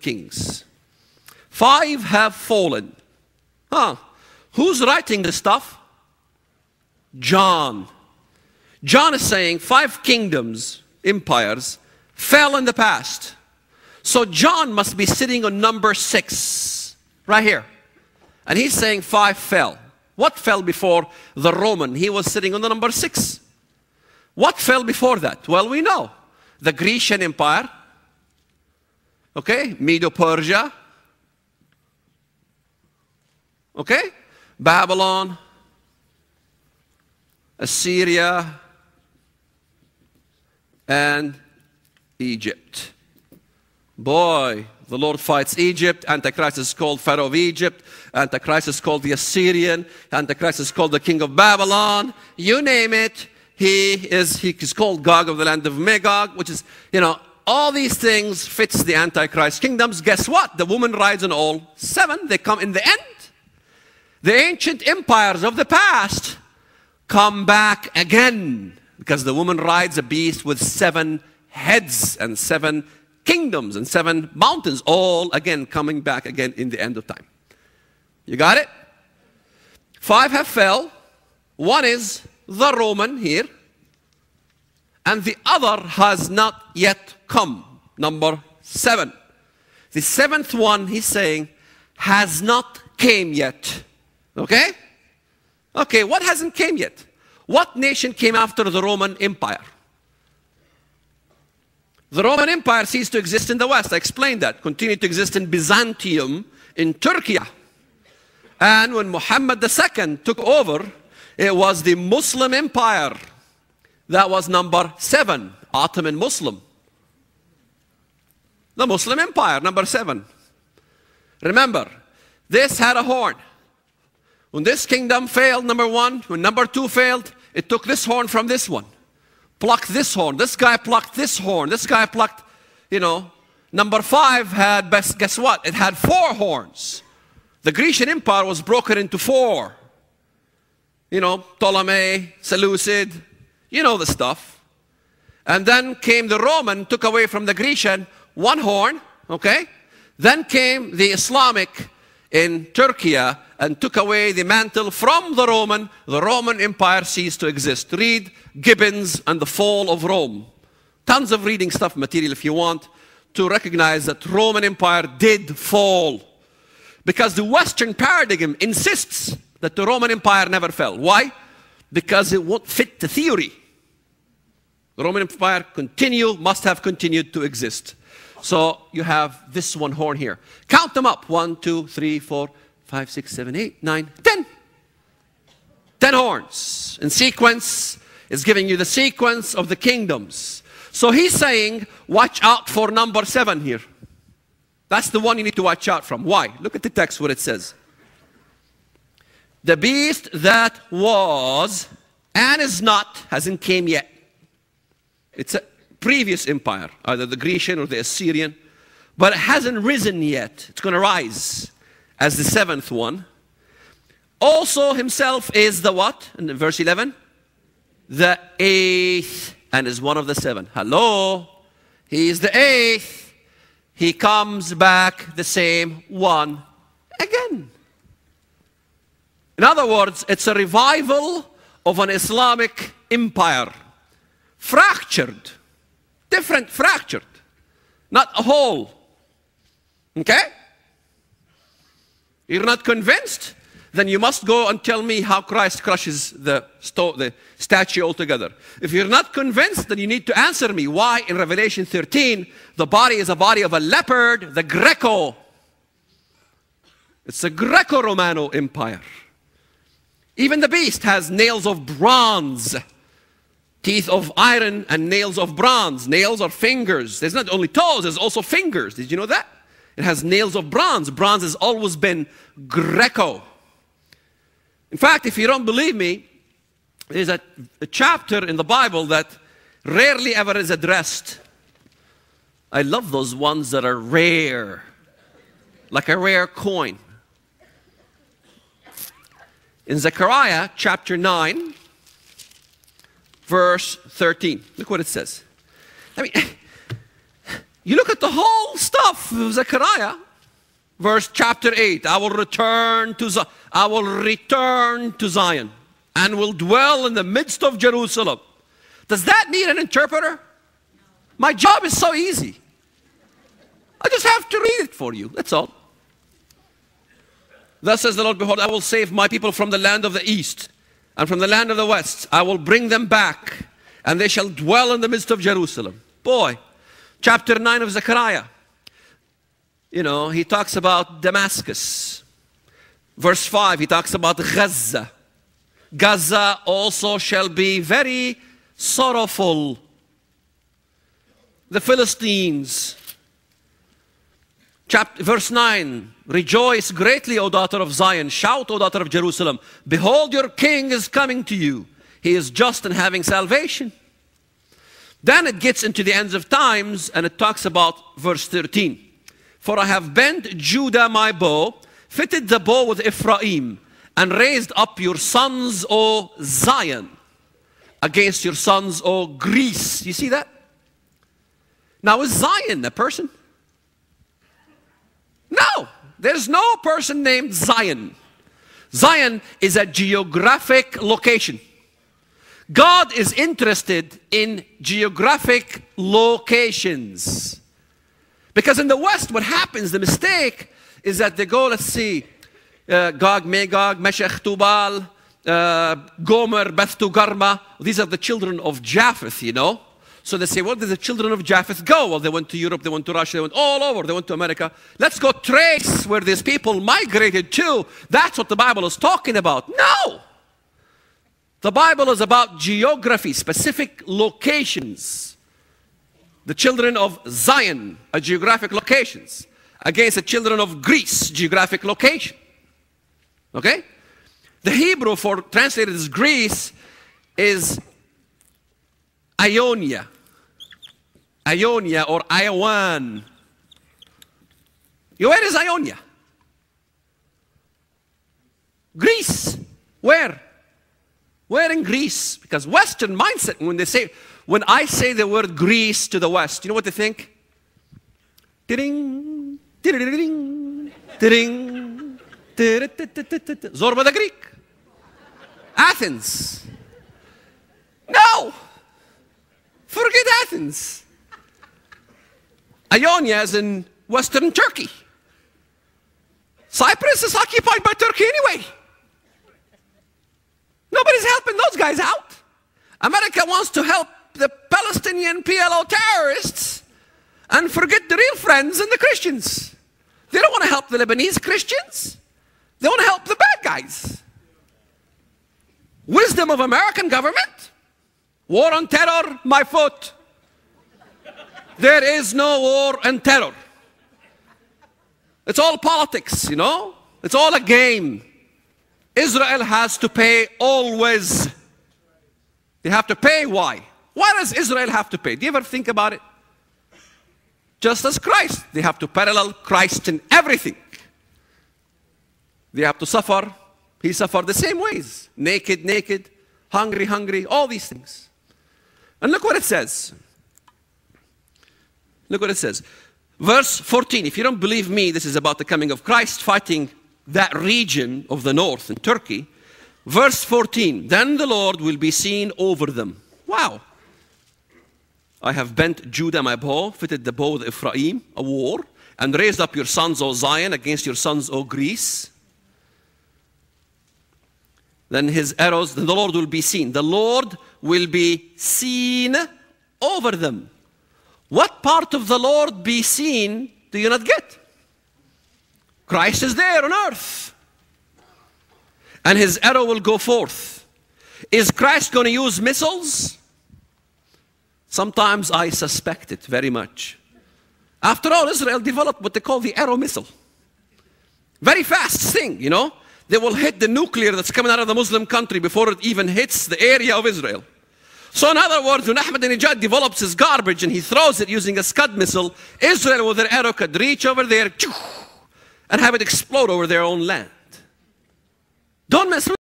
kings. 5 have fallen. Huh. Who's writing this stuff? John. John is saying 5 kingdoms, empires, fell in the past. So John must be sitting on number 6, right here. And he's saying 5 fell. What fell before the Roman? He was sitting on the number 6. What fell before that? Well, we know. The Grecian Empire. Okay? Medo-Persia. Okay? Babylon. Assyria. And Egypt. Boy, the Lord fights Egypt. Antichrist is called Pharaoh of Egypt. Antichrist is called the Assyrian. Antichrist is called the king of Babylon. You name it. He is called Gog of the land of Magog, which is, all these things fits the Antichrist kingdoms. Guess what? The woman rides on all 7. They come in the end. The ancient empires of the past come back again because the woman rides a beast with 7 heads and 7 kingdoms and 7 mountains, all again coming back again in the end of time. You got it? 5 have fell. 1 is the Roman here. And the other has not yet come. Number 7. The 7th one, he's saying, has not came yet. Okay? Okay, what hasn't came yet? What nation came after the Roman Empire? The Roman Empire ceased to exist in the West. I explained that. Continued to exist in Byzantium, in Turkey. And when Muhammad II took over, it was the Muslim Empire. That was number 7, Ottoman Muslim. The Muslim Empire, number 7. Remember, this had a horn. When this kingdom failed, number 1, when number 2 failed, it took this horn from this one. Plucked this horn. This guy plucked this horn. This guy plucked, Number 5 had, guess what? It had 4 horns. The Grecian Empire was broken into 4. Ptolemy, Seleucid, the stuff. And then came the Roman, took away from the Grecian 1 horn, okay? Then came the Islamic in Turkey and took away the mantle from the Roman. The Roman Empire ceased to exist. Read Gibbons and the Fall of Rome. Tons of reading stuff material if you want to recognize that Roman Empire did fall. Because the Western paradigm insists that the Roman Empire never fell. Why? Because it won't fit the theory. The Roman Empire must have continued to exist. So you have this 1 horn here. Count them up. 1, 2, 3, 4, 5, 6, 7, 8, 9, 10. 10 horns. In sequence, it's giving you the sequence of the kingdoms. So he's saying, watch out for number 7 here. That's the one you need to watch out from. Why? Look at the text what it says. The beast that was and is not hasn't came yet. It's a previous empire, either the Grecian or the Assyrian, but it hasn't risen yet. It's going to rise as the 7th one. Also himself is the what? In verse 11? The 8th, and is one of the 7. Hello? He is the 8th. He comes back the same one again. In other words, it's a revival of an Islamic empire. Fractured. Different fractured. Not a whole. Okay? You're not convinced? Then you must go and tell me how Christ crushes the statue altogether. If you're not convinced, then you need to answer me why in Revelation 13 the body is a body of a leopard, the Greco. It's a Greco-Romano empire. Even the beast has nails of bronze, teeth of iron and nails of bronze. Nails are fingers. There's not only toes, there's also fingers. Did you know that? It has nails of bronze. Bronze has always been Greco. In fact, if you don't believe me, there's a chapter in the Bible that rarely ever is addressed. I love those ones that are rare, like a rare coin. In Zechariah chapter 9, verse 13. Look what it says. You look at the whole stuff of Zechariah, chapter 8. I will return to Zion and will dwell in the midst of Jerusalem. Does that need an interpreter? My job is so easy. I just have to read it for you. That's all. Thus says the Lord, behold, I will save my people from the land of the east and from the land of the west. I will bring them back, and they shall dwell in the midst of Jerusalem. Boy, chapter 9 of Zechariah. You know, he talks about Damascus. Verse 5, he talks about Gaza. Gaza also shall be very sorrowful. The Philistines. Verse 9, rejoice greatly, O daughter of Zion. Shout, O daughter of Jerusalem. Behold, your king is coming to you. He is just and having salvation. Then it gets into the ends of times, and it talks about verse 13. For I have bent Judah my bow, fitted the bow with Ephraim, and raised up your sons, O Zion, against your sons, O Greece. You see that? Now, is Zion a person? No, there's no person named Zion. Zion is a geographic location. God is interested in geographic locations. Because in the West, what happens, the mistake, is that they go, let's see, Gog, Magog, Meshech, Tubal, Gomer, Beth Togarma. These are the children of Japheth, you know. So they say, where did the children of Japheth go? Well, they went to Europe, they went to Russia, they went all over, they went to America. Let's go trace where these people migrated to. That's what the Bible is talking about. No! The Bible is about geography, specific locations. The children of Zion are geographic locations against the children of Greece, geographic location. Okay? The Hebrew for translated as Greece is Ionia. Ionia or Iowan. Where is Ionia? Greece. Where? Where in Greece? Because Western mindset, when I say the word Greece to the West, you know what they think? Ding, ding, ding, ding, Zorba the Greek. Athens. No. Forget Athens. Ionia is in Western Turkey. Cyprus is occupied by Turkey anyway. Nobody's helping those guys out. America wants to help the Palestinian PLO terrorists and forget the real friends and the Christians. They don't want to help the Lebanese Christians. They want to help the bad guys. Wisdom of American government? War on terror, my foot. There is no war and terror. It's all politics, you know? It's all a game. Israel has to pay always. They have to pay. Why? Why does Israel have to pay? Do you ever think about it? Just as Christ. They have to parallel Christ in everything. They have to suffer. He suffered the same ways. Naked, naked. Hungry, hungry. All these things. And look what it says. Look what it says. Verse 14. If you don't believe me, this is about the coming of Christ fighting that region of the north in Turkey. Verse 14. Then the Lord will be seen over them. Wow. I have bent Judah my bow, fitted the bow with Ephraim, a war, and raised up your sons, O Zion, against your sons, O Greece. Then his arrows, then the Lord will be seen. The Lord will be seen over them. What part of the Lord be seen do you not get? Christ is there on earth. And his arrow will go forth. Is Christ going to use missiles? Sometimes I suspect it very much. After all, Israel developed what they call the arrow missile. Very fast thing, you know. They will hit the nuclear that's coming out of the Muslim country before it even hits the area of Israel. So in other words, when Ahmadinejad develops his garbage and he throws it using a Scud missile, Israel with their arrow could reach over there and have it explode over their own land. Don't mess with